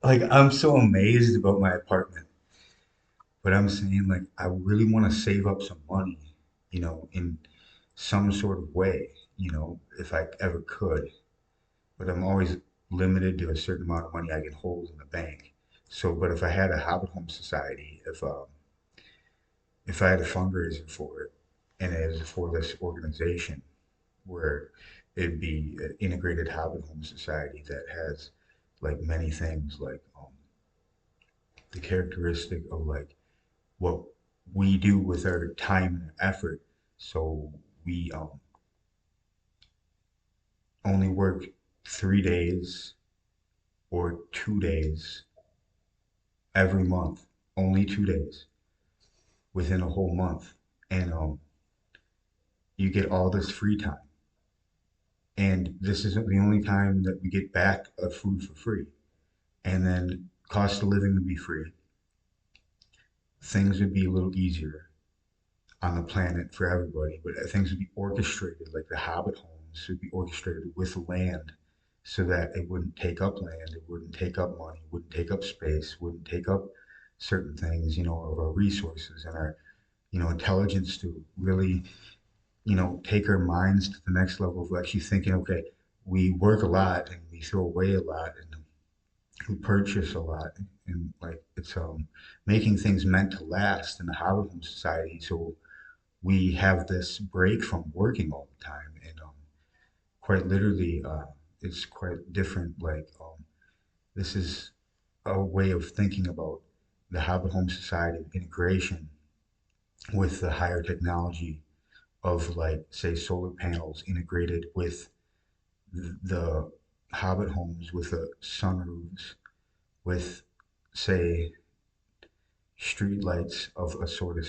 like I'm so amazed about my apartment, but I'm saying like I really want to save up some money, in some sort of way, if I ever could. But I'm always limited to a certain amount of money I can hold in the bank. So, but if I had a Hobbit Home Society, if I had a fundraiser for it, and it was for this organization where it'd be an integrated Hobbit Home Society that has like many things like the characteristic of like what we do with our time and effort. So we only work 3 days or 2 days every month, only 2 days within a whole month. And you get all this free time. And this isn't the only time that we get back of food for free. And then cost of living would be free. Things would be a little easier on the planet for everybody, but things would be orchestrated, like the Hobbit homes would be orchestrated with land so that it wouldn't take up land, it wouldn't take up money, wouldn't take up space, wouldn't take up certain things, of our resources and our, intelligence to really, take our minds to the next level of actually thinking, okay, we work a lot and we throw away a lot and we purchase a lot and like it's making things meant to last in the Hobbit home society. So we have this break from working all the time and quite literally it's quite different like this is a way of thinking about the Hobbit home society of integration with the higher technology of like say solar panels integrated with the Hobbit homes with the sunroofs with say street lights of a sort,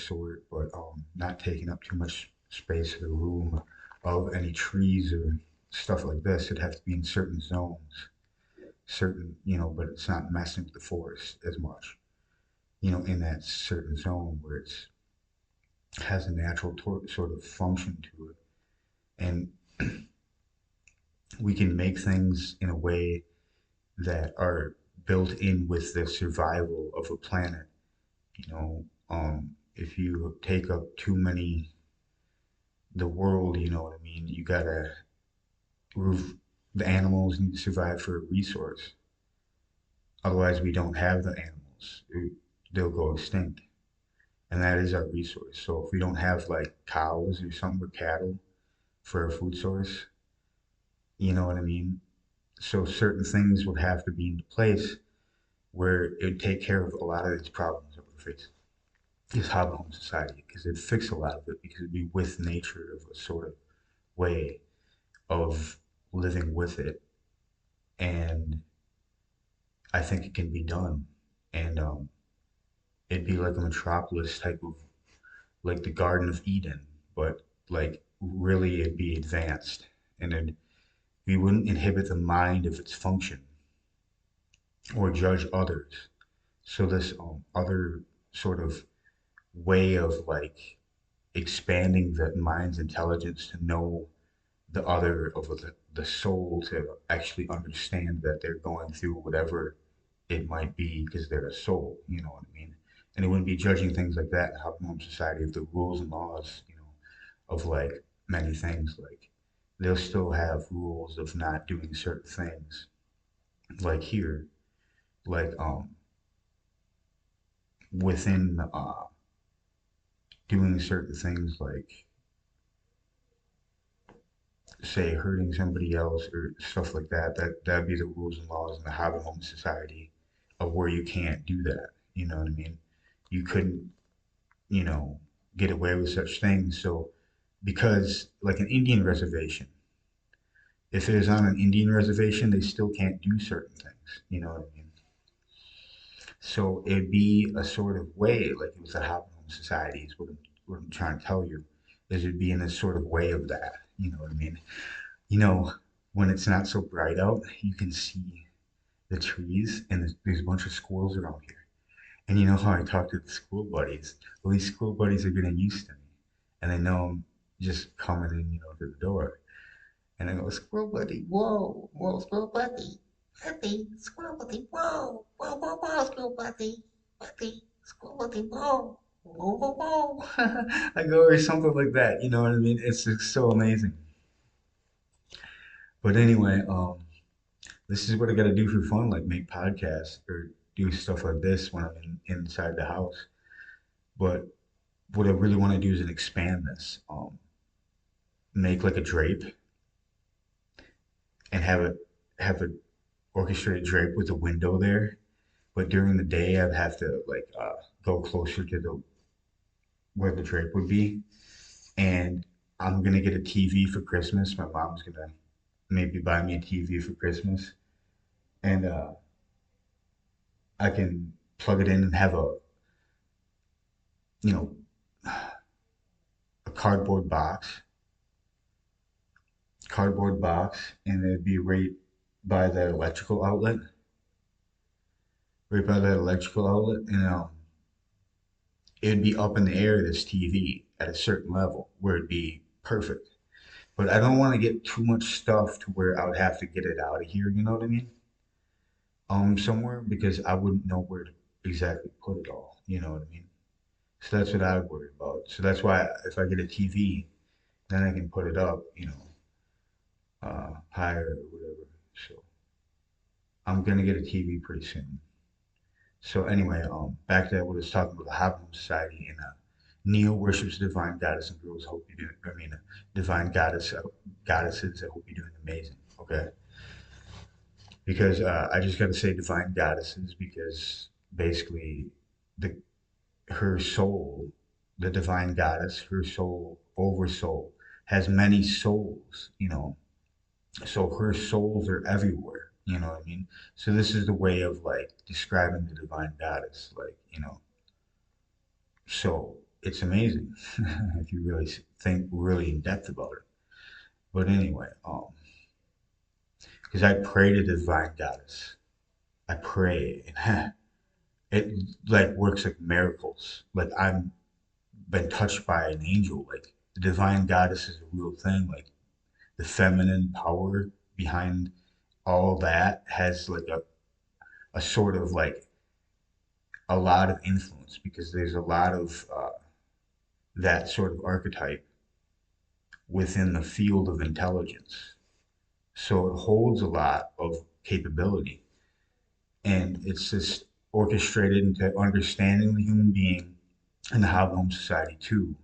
but not taking up too much space of the room of any trees or stuff like this. It'd have to be in certain zones, but it's not messing with the forest as much, in that certain zone where it's has a natural sort of function to it. And we can make things in a way that are built in with the survival of a planet. If you take up too many the world, you know what I mean? You gotta the animals need to survive for a resource. Otherwise, we don't have the animals. They'll go extinct. And that is our resource. So if we don't have like cows or something with cattle for a food source, you know what I mean? So certain things would have to be in place where it would take care of a lot of these problems that we face. This Hobbit home society, because it'd fix a lot of it, because it'd be with nature of a sort of way of living with it. And I think it can be done. And it'd be like a metropolis type of like the Garden of Eden, but like really it'd be advanced. And then we wouldn't inhibit the mind of its function or judge others. So this other sort of way of like expanding the mind's intelligence to know the other of the soul to actually understand that they're going through whatever it might be because they're a soul, you know what I mean? And it wouldn't be judging things like that in Hobbit home society of the rules and laws, of like many things. Like they'll still have rules of not doing certain things, like here, like within doing certain things like say hurting somebody else or stuff like that. That'd be the rules and laws in the Hobbit home society of where you can't do that. You know what I mean? You couldn't, you know, get away with such things. So because like an Indian reservation, if it is on an Indian reservation, they still can't do certain things. You know what I mean? So it'd be a sort of way, like it was a Hobbit home society, is what I'm trying to tell you, is it'd be in a sort of way of that. You know what I mean? You know, when it's not so bright out, you can see the trees and there's a bunch of squirrels around here. And you know how I talk to the school buddies? Well, these school buddies are getting used to me. And they know I'm just coming in, to the door. And I go, squirrel buddy, whoa, whoa, squirrel buddy. Buddy, squirrel buddy, whoa, whoa, whoa, whoa, squirrel buddy, buddy, squirrel buddy, whoa, whoa, whoa, whoa. Like or something like that. You know what I mean? It's just so amazing. But anyway, this is what I got to do for fun, like make podcasts or do stuff like this when I'm inside the house. But what I really want to do is expand this, make like a drape and have a orchestrated drape with a window there. But during the day, I'd have to like go closer to the where the drape would be, and I'm gonna get a TV for Christmas. My mom's gonna maybe buy me a TV for Christmas, and I can plug it in and have you know a cardboard box, and it'd be by that electrical outlet, right by that electrical outlet, and it'd be up in the air, this TV, at a certain level where it'd be perfect. But I don't want to get too much stuff to where I would have to get it out of here. You know what I mean? Somewhere because I wouldn't know where to exactly put it all. You know what I mean? So that's what I worry about. So that's why if I get a TV, then I can put it up. Higher or whatever. So I'm gonna get a TV pretty soon. So anyway, back to what I was talking about the Hobbit Society and Neo worships the divine goddess and girls. Hope you do. I mean, divine goddesses. I hope you're doing amazing. Okay, because I just got to say divine goddesses because basically the her soul, the divine goddess, her soul, over soul, has many souls. So her souls are everywhere. You know what I mean? So this is the way of like describing the divine goddess. So it's amazing if you really think really in depth about it. But anyway, because I pray to the divine goddess. I pray, and it like works like miracles. Like I'm been touched by an angel. Like the divine goddess is a real thing. Like the feminine power behind all that has like a sort of like a lot of influence because there's a lot of that sort of archetype within the field of intelligence. So it holds a lot of capability. And it's just orchestrated into understanding the human being and the Hobbit Home Society too.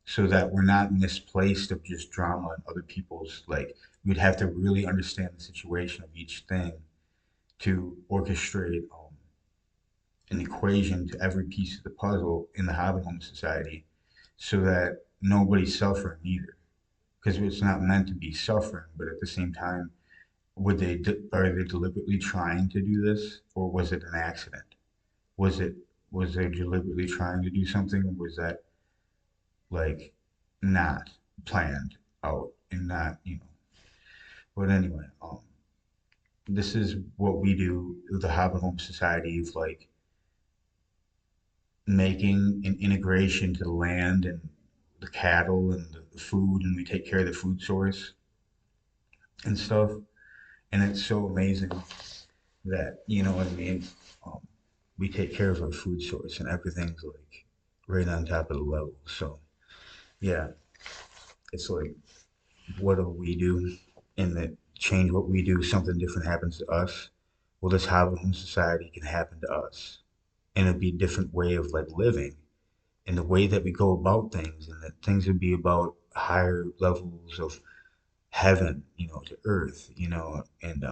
So that we're not misplaced of just drama and other people's like we'd have to really understand the situation of each thing to orchestrate an equation to every piece of the puzzle in the Hobbit Home Society so that nobody's suffering either. Because it's not meant to be suffering, but at the same time, are they deliberately trying to do this, or was it an accident? Was it was they deliberately trying to do something, or was that like not planned out and not But anyway, this is what we do with the Hobbit Home Society of like making an integration to the land and the cattle and the food, and we take care of the food source and stuff. And it's so amazing that, you know what I mean? Um, we take care of our food source and everything's like right on top of the level. So, yeah, it's like, what do we do? And that change what we do, something different happens to us. Well, this Hobbit home society can happen to us. And it'd be a different way of like living and the way that we go about things, and that things would be about higher levels of heaven, to earth, and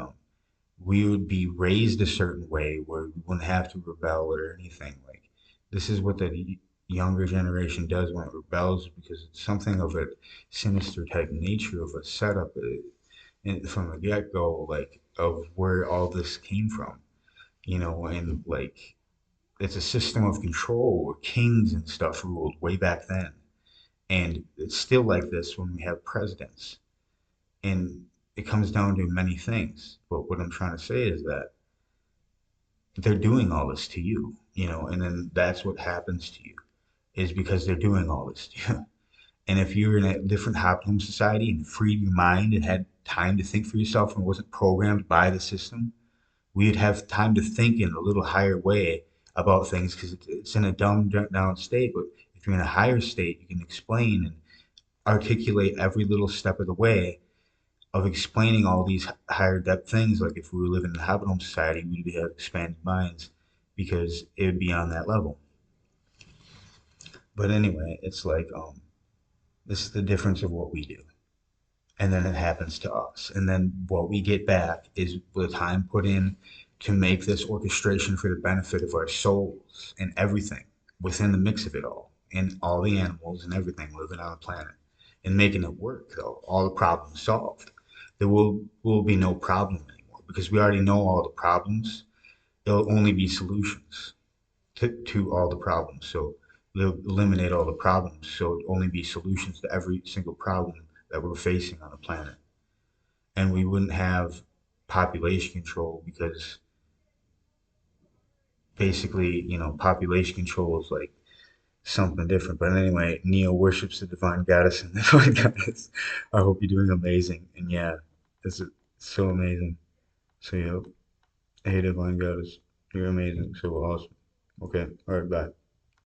we would be raised a certain way where we wouldn't have to rebel or anything. Like this is what the younger generation does when it rebels because it's something of a sinister type nature of a setup and from the get go, like of where all this came from, and like it's a system of control where kings and stuff ruled way back then. And it's still like this when we have presidents. And it comes down to many things. But what I'm trying to say is that they're doing all this to you, and then that's what happens to you is because they're doing all this to you. And if you're in a different home society and freed your mind and had time to think for yourself and wasn't programmed by the system, we'd have time to think in a little higher way about things because it's in a dumbed down state. But if you're in a higher state, you can explain and articulate every little step of the way of explaining all these higher depth things. Like if we were living in a habitable society, we'd have expanded minds because it would be on that level. But anyway, it's like this is the difference of what we do. And then it happens to us. And then what we get back is the time put in to make this orchestration for the benefit of our souls and everything within the mix of it all, and all the animals and everything living on the planet, and making it work. Though all the problems solved, there will be no problem anymore because we already know all the problems. There'll only be solutions to all the problems. So they'll eliminate all the problems. So it'll only be solutions to every single problem that we're facing on the planet. And we wouldn't have population control because basically, population control is like something different. But anyway, Neo worships the divine goddess and the divine goddess. I hope you're doing amazing. And yeah, it's so amazing. So, yeah, hey, divine goddess, you're amazing. So awesome. Okay, all right, bye.